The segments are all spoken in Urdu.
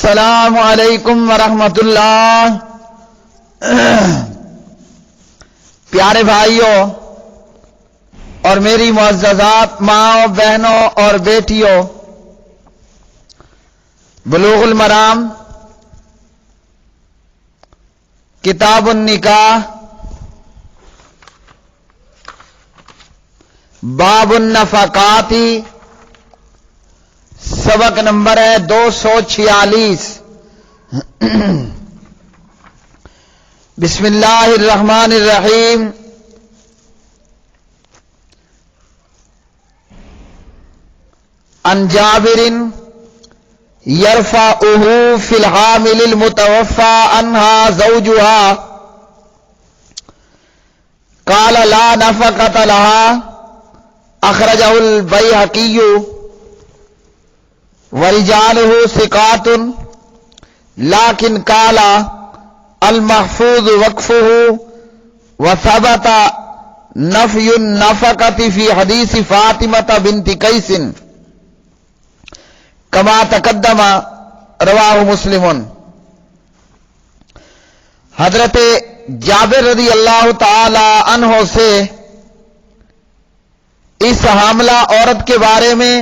السلام علیکم ورحمۃ اللہ۔ پیارے بھائیوں اور میری معززات ماؤں، بہنوں اور بیٹیوں، بلوغ المرام کتاب النکاح باب النفقات، سبق نمبر ہے 246۔ بسم اللہ الرحمن الرحیم۔ عن جابر يرفعه في الحامل المتوفى عنها زوجها قال لا نفقة لها، اخرجه البيهقي ورجاله ثقات، لكن قال المحفوظ وقفه وثبت نفي النفقة في حديث فاطمة بنت قيس كما تقدم، رواہ مسلم۔ حضرت جابر رضی اللہ تعالی عنہ سے اس حاملہ عورت کے بارے میں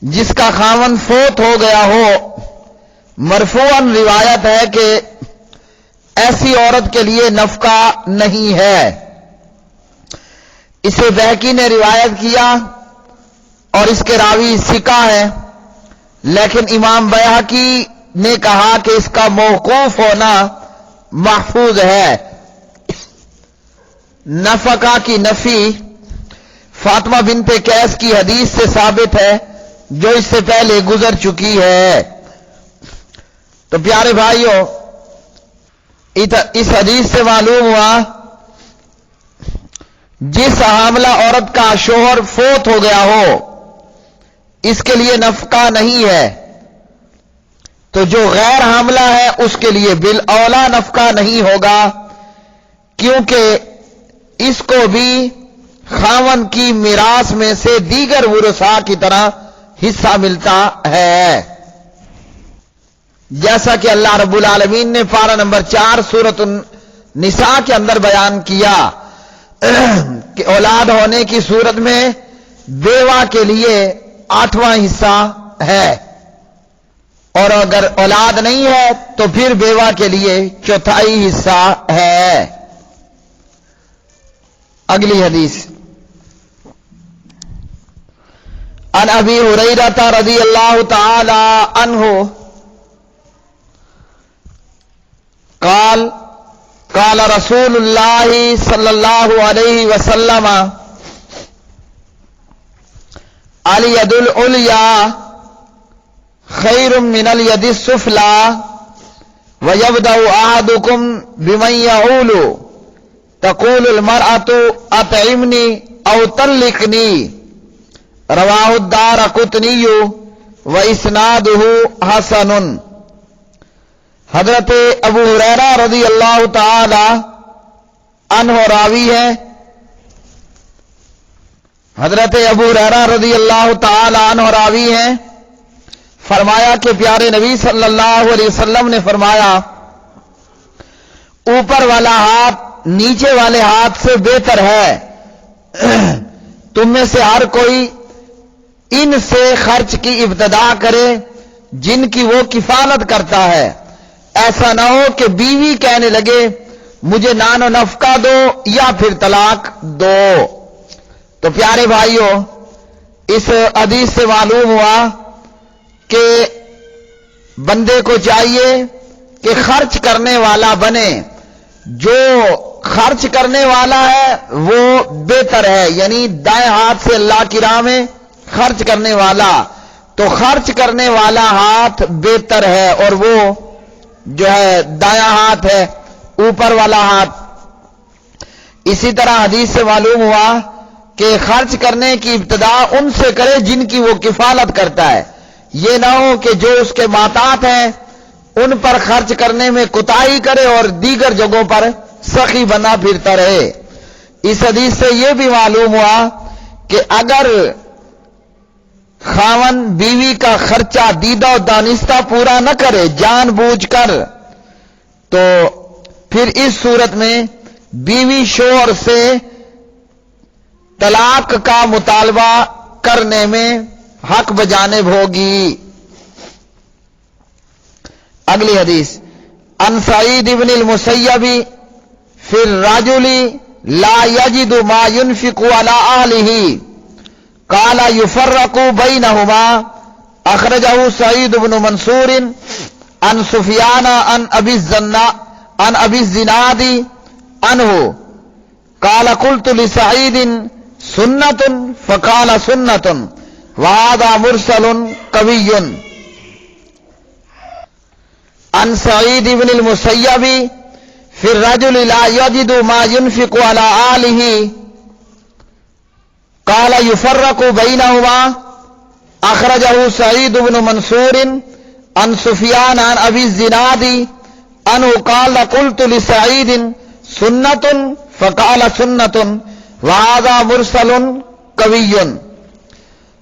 جس کا خاوند فوت ہو گیا ہو، مرفوعاً روایت ہے کہ ایسی عورت کے لیے نفقہ نہیں ہے۔ اسے بہقی نے روایت کیا اور اس کے راوی ثقہ ہے، لیکن امام بیہقی نے کہا کہ اس کا موقوف ہونا محفوظ ہے۔ نفقہ کی نفی فاطمہ بنت قیس کی حدیث سے ثابت ہے جو اس سے پہلے گزر چکی ہے۔ تو پیارے بھائیوں، اس حدیث سے معلوم ہوا جس حاملہ عورت کا شوہر فوت ہو گیا ہو اس کے لیے نفقہ نہیں ہے، تو جو غیر حاملہ ہے اس کے لیے بالاولیٰ نفقہ نہیں ہوگا، کیونکہ اس کو بھی خاوند کی میراث میں سے دیگر ورثاء کی طرح حصہ ملتا ہے، جیسا کہ اللہ رب العالمین نے پارہ نمبر 4 سورۃ النساء کے اندر بیان کیا کہ اولاد ہونے کی صورت میں بیوہ کے لیے 8واں حصہ ہے، اور اگر اولاد نہیں ہے تو پھر بیوہ کے لیے 4تھائی حصہ ہے۔ اگلی حدیث، عن ابی ہریرہ رضی اللہ تعالی عنہ قال قال رسول اللہ صلی اللہ علیہ وسلم الید العلیٰ خیر من الید السفلیٰ ویبدأ احدکم بمن یعول تقول المرأة اطعمنی او طلقنی، رواہ الدارقطنی واسنادہ حسن۔ حضرت ابو ہریرہ رضی اللہ تعالی عنہ راوی ہے۔ حضرت ابو ہریرہ رضی اللہ تعالی عنہ راوی ہیں، فرمایا کہ پیارے نبی صلی اللہ علیہ وسلم نے فرمایا اوپر والا ہاتھ نیچے والے ہاتھ سے بہتر ہے، تم میں سے ہر کوئی ان سے خرچ کی ابتدا کرے جن کی وہ کفالت کرتا ہے، ایسا نہ ہو کہ بیوی کہنے لگے مجھے نان و نفقہ دو یا پھر طلاق دو۔ تو پیارے بھائیوں، اس حدیث سے معلوم ہوا کہ بندے کو چاہیے کہ خرچ کرنے والا بنے، جو خرچ کرنے والا ہے وہ بہتر ہے، یعنی دائیں ہاتھ سے اللہ کی راہ میں خرچ کرنے والا، تو خرچ کرنے والا ہاتھ بہتر ہے، اور وہ جو ہے دایاں ہاتھ ہے، اوپر والا ہاتھ۔ اسی طرح حدیث سے معلوم ہوا کہ خرچ کرنے کی ابتدا ان سے کرے جن کی وہ کفالت کرتا ہے، یہ نہ ہو کہ جو اس کے محتاط ہیں ان پر خرچ کرنے میں کوتاہی کرے اور دیگر جگہوں پر سخی بنا پھرتا رہے۔ اس حدیث سے یہ بھی معلوم ہوا کہ اگر خاون بیوی کا خرچہ دیدہ و دانستہ پورا نہ کرے جان بوجھ کر، تو پھر اس صورت میں بیوی شوہر سے طلاق کا مطالبہ کرنے میں حق بجانب ہوگی۔ اگلی حدیث، عن سعید بن المسیب فی الرجل لا یجد ما ينفق على اہلہ قال يفرق بینہما، اخرجہ سعید بن منصور عن سفیان عن ابی الزناد عنہ قال قلت لسعید سنت فقال سنت وهذا مرسل قوی۔ عن سعید بن المسیب فی الرجل لا یجد ما ينفق على اہلہ قال يفرق بینہما، اخرجہ سعید بن منصور عن سفیان عن ابی الزناد عنہ قال قلت لسعید سنت فقال سنت وهذا مرسل قوی۔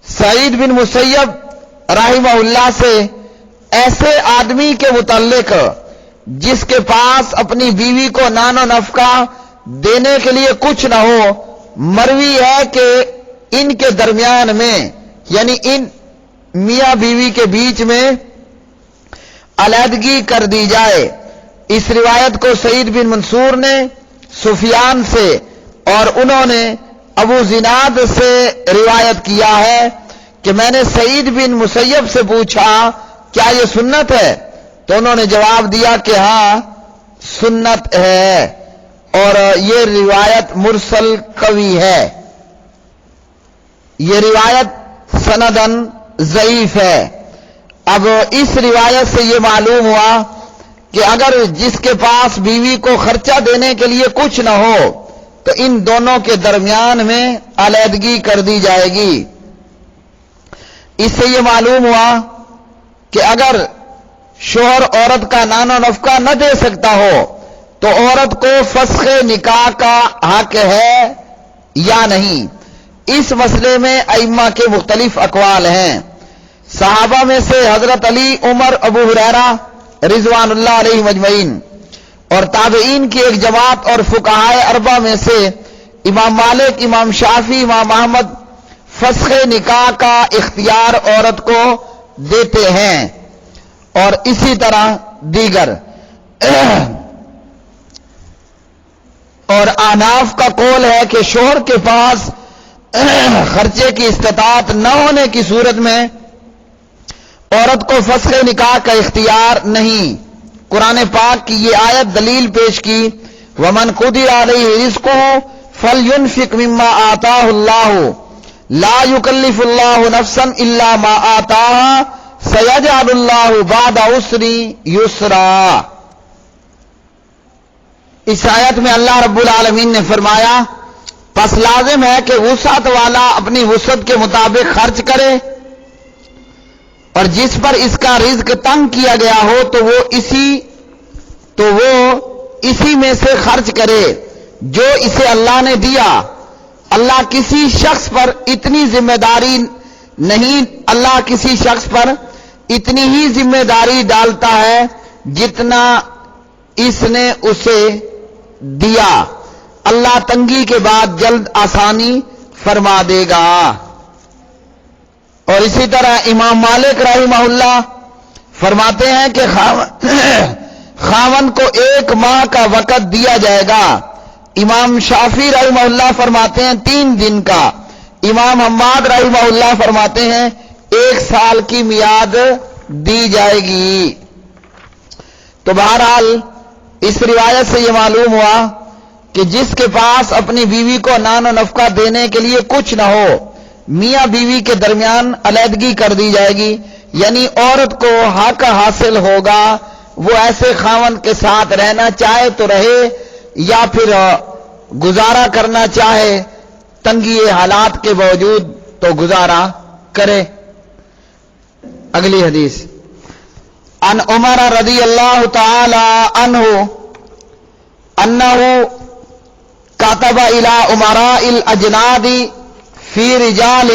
سعید بن مسیب رحمہ اللہ سے ایسے آدمی کے متعلق جس کے پاس اپنی بیوی کو نان و نفقہ دینے کے لیے کچھ نہ ہو، مروی ہے کہ ان کے درمیان میں یعنی ان میاں بیوی کے بیچ میں علیحدگی کر دی جائے۔ اس روایت کو سعید بن منصور نے سفیان سے اور انہوں نے ابو زناد سے روایت کیا ہے کہ میں نے سعید بن مسیب سے پوچھا کیا یہ سنت ہے؟ تو انہوں نے جواب دیا کہ ہاں سنت ہے، اور یہ روایت مرسل قوی ہے، یہ روایت سندن ضعیف ہے۔ اب اس روایت سے یہ معلوم ہوا کہ اگر جس کے پاس بیوی کو خرچہ دینے کے لیے کچھ نہ ہو تو ان دونوں کے درمیان میں علیحدگی کر دی جائے گی۔ اس سے یہ معلوم ہوا کہ اگر شوہر عورت کا نان و نفقہ نہ دے سکتا ہو تو عورت کو فسخ نکاح کا حق ہے یا نہیں۔ اس مسئلے میں ائمہ کے مختلف اقوال ہیں۔ صحابہ میں سے حضرت علی، عمر، ابو ہریرہ رضوان اللہ علیہ مجمعین، اور تابعین کی ایک جماعت اور فقہائے اربعہ میں سے امام مالک، امام شافعی، امام احمد فسخ نکاح کا اختیار عورت کو دیتے ہیں، اور اسی طرح دیگر۔ اور احناف کا قول ہے کہ شوہر کے پاس خرچے کی استطاعت نہ ہونے کی صورت میں عورت کو فسخ نکاح کا اختیار نہیں۔ قرآن پاک کی یہ آیت دلیل پیش کی، وَمَنْ قُدِرَ عَلَيْهِ رِزْقُهُ فَلْيُنْفِقْ مِمَّا آتَاهُ اللَّهُ لَا يُكَلِّفُ اللَّهُ نَفْسًا إِلَّا مَا آتَاهَا سَيَجْعَلُ اللَّهُ بَعْدَ عُسْرٍ يُسْرًا۔ اس آیت میں اللہ رب العالمین نے فرمایا پس لازم ہے کہ وسعت والا اپنی وسعت کے مطابق خرچ کرے، اور جس پر اس کا رزق تنگ کیا گیا ہو تو وہ اسی میں سے خرچ کرے جو اسے اللہ نے دیا۔ اللہ کسی شخص پر اتنی ذمہ داری نہیں، اللہ کسی شخص پر اتنی ہی ذمہ داری ڈالتا ہے جتنا اس نے اسے دیا۔ اللہ تنگی کے بعد جلد آسانی فرما دے گا۔ اور اسی طرح امام مالک رحمہ اللہ فرماتے ہیں کہ خاون کو 1 ماہ کا وقت دیا جائے گا۔ امام شافعی رحمہ اللہ فرماتے ہیں 3 دن کا۔ امام حماد رحمہ اللہ فرماتے ہیں 1 سال کی میعاد دی جائے گی۔ تو بہرحال اس روایت سے یہ معلوم ہوا کہ جس کے پاس اپنی بیوی کو نان و نفقہ دینے کے لیے کچھ نہ ہو، میاں بیوی کے درمیان علیحدگی کر دی جائے گی، یعنی عورت کو حق حاصل ہوگا، وہ ایسے خاوند کے ساتھ رہنا چاہے تو رہے یا پھر گزارا کرنا چاہے تنگی حالات کے باوجود تو گزارا کرے۔ اگلی حدیث، عن عمر رضی اللہ تعالی عنہ انہ کاتب الى امراء الاجناد فی رجال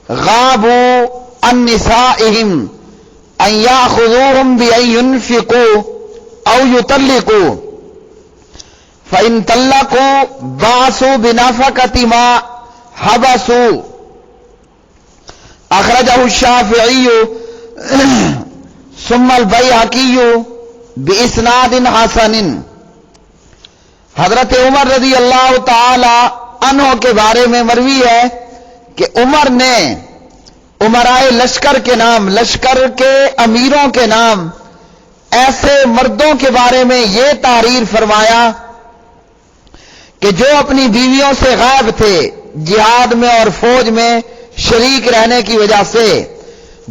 غابوا عن نسائهم ان ياخذوهم بان ينفقوا او يطلقوا فان طلقوا بعثوا بنفقة ما حبسوا. اخرجه الشافعی ثم البیہقی باسناد حسن. حضرت عمر رضی اللہ تعالی عنہ کے بارے میں مروی ہے کہ عمر نے امرائے لشکر کے نام، لشکر کے امیروں کے نام ایسے مردوں کے بارے میں یہ تحریر فرمایا کہ جو اپنی بیویوں سے غائب تھے جہاد میں اور فوج میں شریک رہنے کی وجہ سے،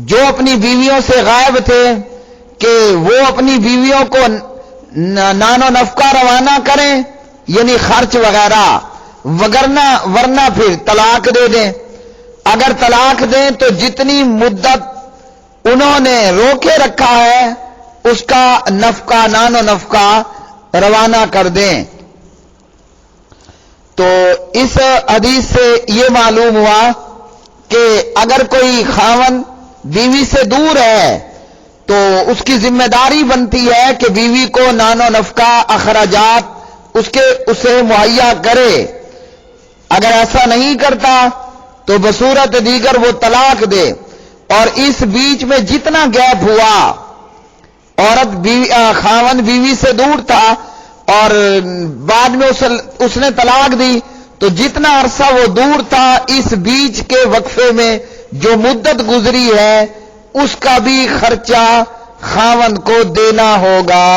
جو اپنی بیویوں سے غائب تھے کہ وہ اپنی بیویوں کو نان و نفقہ روانہ کریں، یعنی خرچ وغیرہ، ورنہ پھر طلاق دے دیں. اگر طلاق دیں تو جتنی مدت انہوں نے روکے رکھا ہے اس کا نفقہ، نان و نفقہ روانہ کر دیں. تو اس حدیث سے یہ معلوم ہوا کہ اگر کوئی خاوند بیوی سے دور ہے تو اس کی ذمہ داری بنتی ہے کہ بیوی کو نان و نفقہ، اخراجات اسے مہیا کرے. اگر ایسا نہیں کرتا تو بصورت دیگر وہ طلاق دے. اور اس بیچ میں جتنا گیپ ہوا، عورت خاوند بیوی سے دور تھا اور بعد میں اس نے طلاق دی، تو جتنا عرصہ وہ دور تھا اس بیچ کے وقفے میں جو مدت گزری ہے اس کا بھی خرچہ خاوند کو دینا ہوگا.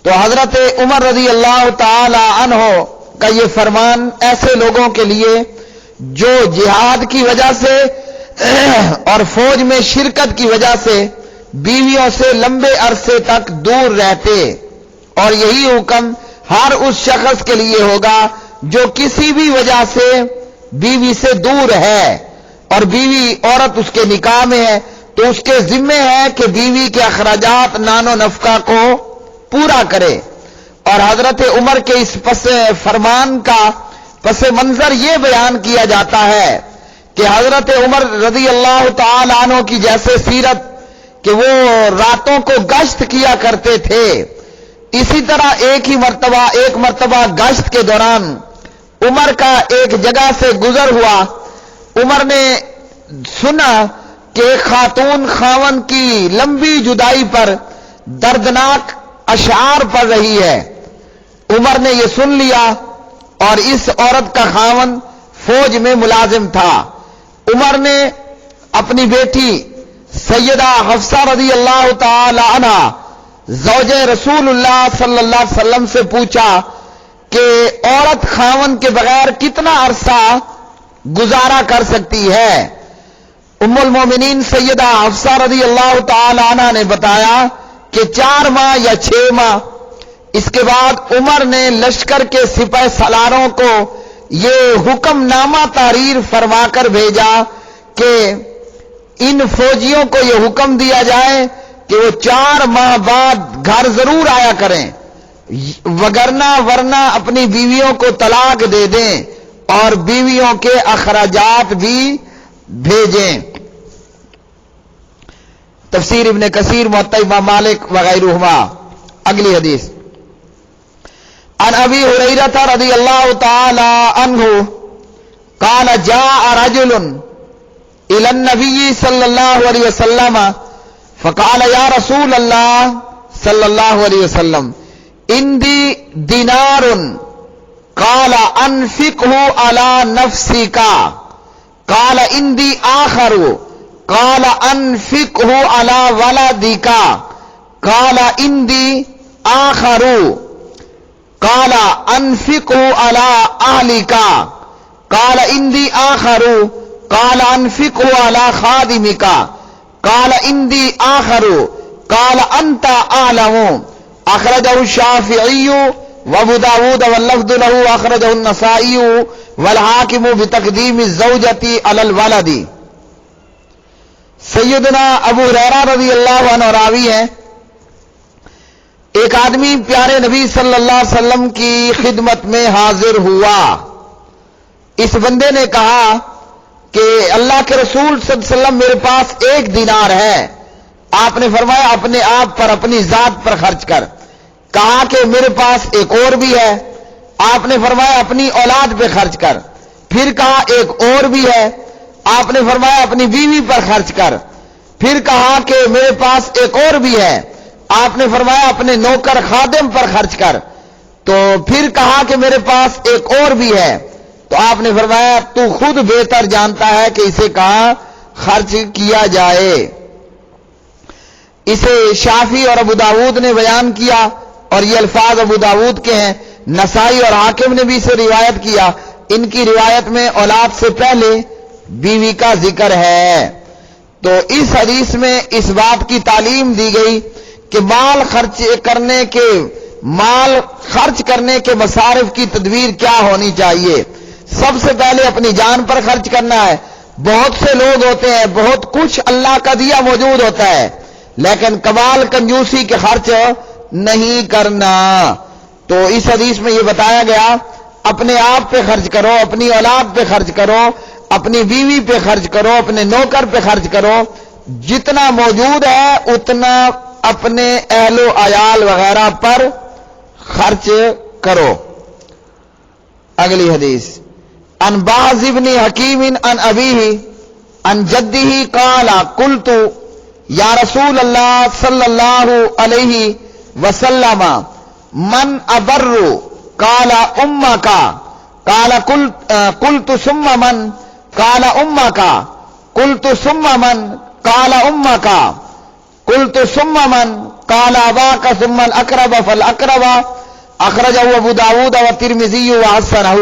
تو حضرت عمر رضی اللہ تعالی عنہ کا یہ فرمان ایسے لوگوں کے لیے جو جہاد کی وجہ سے اور فوج میں شرکت کی وجہ سے بیویوں سے لمبے عرصے تک دور رہتے، اور یہی حکم ہر اس شخص کے لیے ہوگا جو کسی بھی وجہ سے بیوی سے دور ہے اور بیوی عورت اس کے نکاح میں ہے، تو اس کے ذمہ ہے کہ بیوی کے اخراجات، نان و نفقہ کو پورا کرے. اور حضرت عمر کے اس فرمان کا پس منظر یہ بیان کیا جاتا ہے کہ حضرت عمر رضی اللہ تعالی عنہ کی جیسے سیرت کہ وہ راتوں کو گشت کیا کرتے تھے، اسی طرح ایک مرتبہ گشت کے دوران عمر کا ایک جگہ سے گزر ہوا. عمر نے سنا کہ ایک خاتون خاوند کی لمبی جدائی پر دردناک اشعار پڑھ رہی ہے. عمر نے یہ سن لیا اور اس عورت کا خاوند فوج میں ملازم تھا. عمر نے اپنی بیٹی سیدہ حفصہ رضی اللہ تعالی عنہ زوج رسول اللہ صلی اللہ علیہ وسلم سے پوچھا کہ عورت خاوند کے بغیر کتنا عرصہ گزارا کر سکتی ہے. ام المومنین سیدہ حفصہ رضی اللہ تعالی عنہ نے بتایا کہ 4 ماہ یا 6 ماہ. اس کے بعد عمر نے لشکر کے سپہ سالاروں کو یہ حکم نامہ تحریر فرما کر بھیجا کہ ان فوجیوں کو یہ حکم دیا جائے کہ وہ 4 ماہ بعد گھر ضرور آیا کریں، ورنہ اپنی بیویوں کو طلاق دے دیں اور بیویوں کے اخراجات بھی بھیجیں. تفسیر ابن کثیر، موطا امام مالک وغیرہما. اگلی حدیث عن ابی ہریرہ رضی اللہ تعالی عنہ قال جاء رجل الى النبي صلی اللہ علیہ وسلم فقال یا رسول اللہ صلی اللہ علیہ وسلم عندي دینار قال انفقه على نفسك قال عندي آخر قال انفقه على ولدك قال عندي آخر قال انفقه على اهلك قال عندي آخر قال انفقه على خادمك قال عندي آخر قال انت اعلم. اخرجه الشافعي وابو داود واللفظ له اخرجه النسائي والحاکم بتقدیم الزوجة على الولد. سیدنا ابو ہریرہ رضی اللہ عنہ راوی ہیں، ایک آدمی پیارے نبی صلی اللہ علیہ وسلم کی خدمت میں حاضر ہوا. اس بندے نے کہا کہ اللہ کے رسول صلی اللہ علیہ وسلم میرے پاس 1 دینار ہے. آپ نے فرمایا اپنے آپ پر اپنی ذات پر خرچ کر. کہا کہ میرے پاس ایک اور بھی ہے. آپ نے فرمایا اپنی اولاد پہ خرچ کر. پھر کہا ایک اور بھی ہے. آپ نے فرمایا اپنی بیوی پر خرچ کر. پھر کہا کہ میرے پاس ایک اور بھی ہے. آپ نے فرمایا اپنے نوکر خادم پر خرچ کر. تو پھر کہا کہ میرے پاس ایک اور بھی ہے. تو آپ نے فرمایا تو خود بہتر جانتا ہے کہ اسے کہاں خرچ کیا جائے. اسے شافعی اور ابو داود نے بیان کیا اور یہ الفاظ ابو داود کے ہیں. نسائی اور حاکم نے بھی اسے روایت کیا. ان کی روایت میں اولاد سے پہلے بیوی کا ذکر ہے. تو اس حدیث میں اس بات کی تعلیم دی گئی کہ مال خرچ کرنے کے مصارف کی تدبیر کیا ہونی چاہیے. سب سے پہلے اپنی جان پر خرچ کرنا ہے. بہت سے لوگ ہوتے ہیں بہت کچھ اللہ کا دیا موجود ہوتا ہے لیکن کمال کنجوسی کے خرچ نہیں کرنا. تو اس حدیث میں یہ بتایا گیا اپنے آپ پہ خرچ کرو, اپنی اولاد پہ خرچ کرو, اپنی بیوی پہ خرچ کرو, اپنے نوکر پہ خرچ کرو. جتنا موجود ہے اتنا اپنے اہل و عیال وغیرہ پر خرچ کرو. اگلی حدیث ان باز ابن حکیم ان ابیہ ان جدہ قال قلت یا رسول اللہ صلی اللہ علیہ وسلم من ابر قال امک قال قلت ثم من قال امک قلت ثم من قال امک قلت ثم من قال اباک ثم الاقرب فالاقرب اخرجہ ابو داود والترمذی وحسنہ.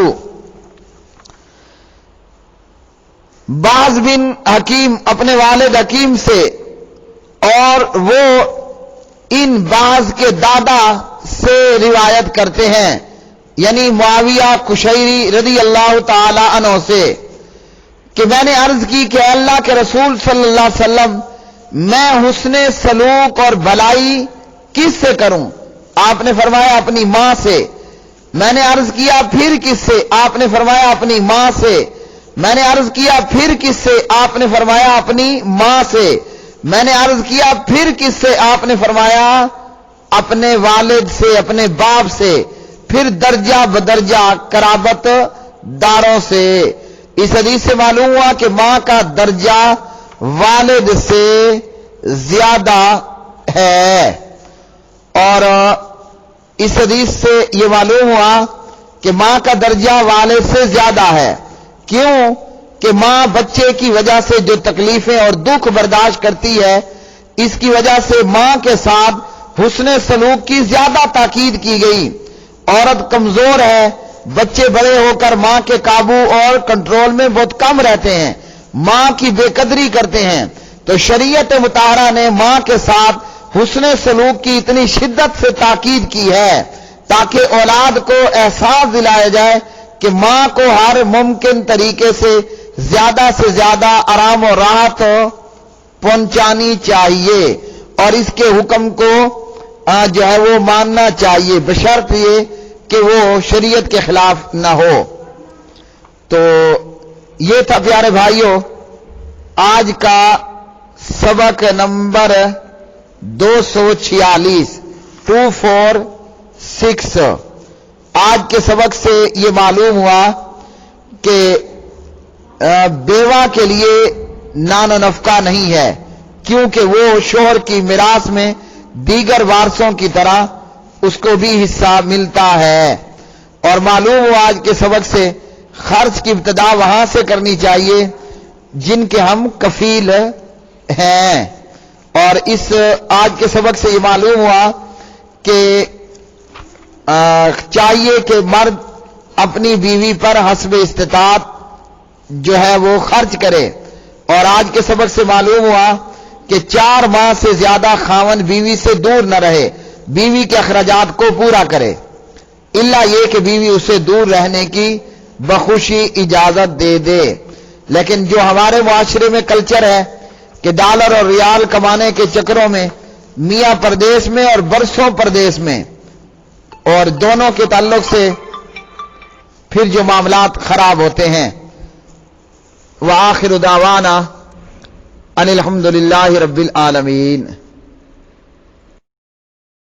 باز بن حکیم اپنے والد حکیم سے اور وہ ان باز کے دادا سے روایت کرتے ہیں یعنی معاویہ قشیری رضی اللہ تعالی عنہ سے کہ میں نے عرض کی کہ اللہ کے رسول صلی اللہ علیہ وسلم میں حسن سلوک اور بھلائی کس سے کروں؟ آپ نے فرمایا اپنی ماں سے. میں نے عرض کیا پھر کس سے؟ آپ نے فرمایا اپنی ماں سے. میں نے عرض کیا پھر کس سے؟ آپ نے فرمایا اپنی ماں سے. میں نے عرض کیا پھر کس سے؟ آپ نے فرمایا اپنے والد سے, اپنے باپ سے. پھر درجہ بدرجہ قرابت داروں سے. اس حدیث سے معلوم ہوا کہ ماں کا درجہ والد سے زیادہ ہے. اور اس حدیث سے یہ معلوم ہوا کہ ماں کا درجہ والد سے زیادہ ہے. کیوں؟ کہ ماں بچے کی وجہ سے جو تکلیفیں اور دکھ برداشت کرتی ہے اس کی وجہ سے ماں کے ساتھ حسن سلوک کی زیادہ تاکید کی گئی. عورت کمزور ہے, بچے بڑے ہو کر ماں کے قابو اور کنٹرول میں بہت کم رہتے ہیں, ماں کی بے قدری کرتے ہیں. تو شریعت مطہرہ نے ماں کے ساتھ حسن سلوک کی اتنی شدت سے تاکید کی ہے تاکہ اولاد کو احساس دلایا جائے کہ ماں کو ہر ممکن طریقے سے زیادہ آرام و راحت پہنچانی چاہیے اور اس کے حکم کو جو ہے وہ ماننا چاہیے بشرط یہ کہ وہ شریعت کے خلاف نہ ہو. تو یہ تھا پیارے بھائیوں آج کا سبق نمبر 246 246. آج کے سبق سے یہ معلوم ہوا کہ بیوہ کے لیے نان و نفقہ نہیں ہے کیونکہ وہ شوہر کی میراث میں دیگر وارثوں کی طرح اس کو بھی حصہ ملتا ہے. اور معلوم ہوا آج کے سبق سے خرچ کی ابتدا وہاں سے کرنی چاہیے جن کے ہم کفیل ہیں. اور اس آج کے سبق سے یہ معلوم ہوا کہ چاہیے کہ مرد اپنی بیوی پر حسب استطاعت جو ہے وہ خرچ کرے. اور آج کے سبق سے معلوم ہوا کہ 4 ماہ سے زیادہ خاوند بیوی سے دور نہ رہے, بیوی کے اخراجات کو پورا کرے الا یہ کہ بیوی اسے دور رہنے کی بخوشی اجازت دے دے. لیکن جو ہمارے معاشرے میں کلچر ہے کہ ڈالر اور ریال کمانے کے چکروں میں میاں پردیس میں اور برسوں پردیس میں اور دونوں کے تعلق سے پھر جو معاملات خراب ہوتے ہیں. وآخر دعوانا ان الحمد للہ رب العالمین.